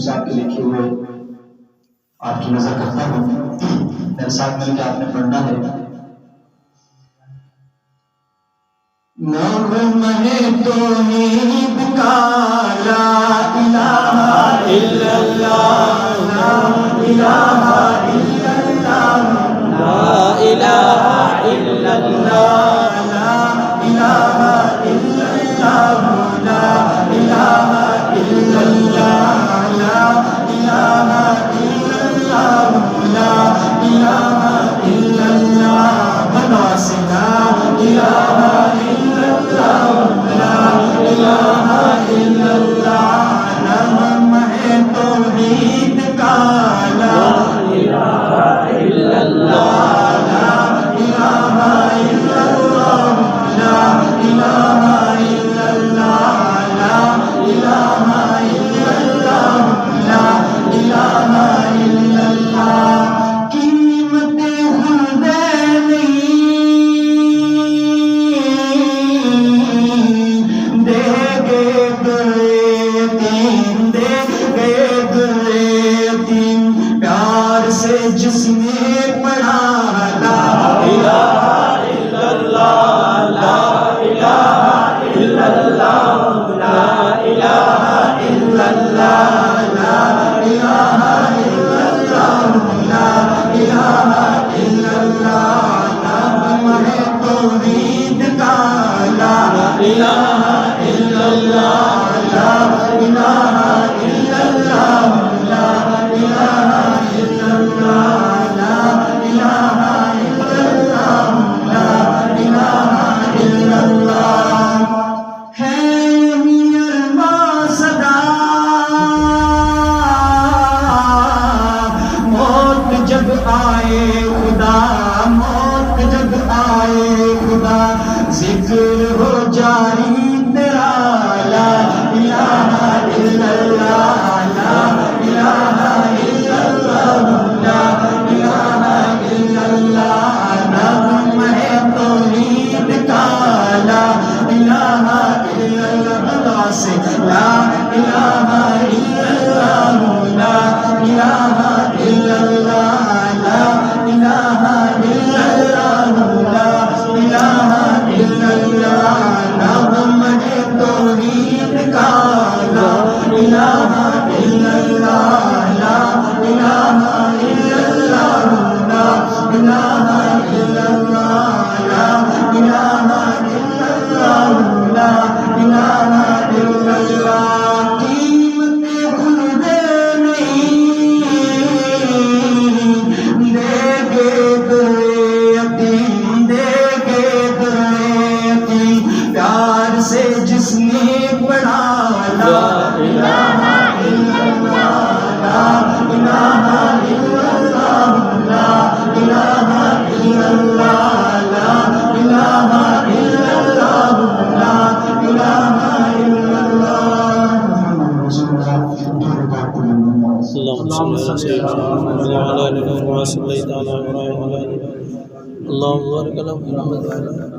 صاحب کے لکھے ہوئے آپ کی نظر کرتا ہوں، میرے ساتھ مل کے آپ نے پڑھنا ہے۔ نغمہ توحید کا لا الہ الا اللہ، لا الہ الا اللہ، لا الہ الا اللہ، لا الہ الا اللہ، لا الہ الا اللہ، لا الہ الا اللہ، لا الہ الا اللہ، بنا سے لا الہ الا اللہ، لا الہ الا اللہ، نغمہ توحید کا لا الہ الا اللہ، لا الہ الا اللہ، لا الہ الا اللہ، لا الہ الا اللہ، لا الہ الا اللہ، قیمت خود نہیں دے گے یتیم، دے گے یتیم، پیار سے جس نے پڑھا لا الہ الا اللہ، لا الہ الا اللہ، لا الہ الا اللہ، لا الہ الا اللہ، لا الہ الا اللہ، نغمہ توحید کا لا الہ الا اللہ، لا الہ الا اللہ، لا الہ الا اللہ، لا الہ الا اللہ، لا الہ الا اللہ، ہے یہی ارواح صدا موت جب آئے خدا، موت جب آئے خدا، ذکر ہو جاری تیرا لا الہ الا اللہ، لا الہ الا اللہ، لا الہ الا اللہ، نغمہ توحید کا لا الہ الا اللہ، سے لا الہ الا اللہ، لا الہ الا اللہ، لا الہ الا اللہ، لا الہ الا اللہ، نغمہ توحید کا لا الہ الا اللہ، لا الہ الا اللہ، لا الہ الا اللہ، لا الہ الا اللہ، لا الہ الا اللہ، قیمت خود نہیں دے گے یتیم، دے گے یتیم، پیار سے جس نے پڑھا لا الہ الا اللہ، لا الہ الا اللہ، لا الہ الا اللہ، لا الہ الا اللہ، لا الہ الا اللہ، اللهم صل على سيدنا محمد وعلى آله وصحبه وسلم، اللهم بارك على محمد وعلى آله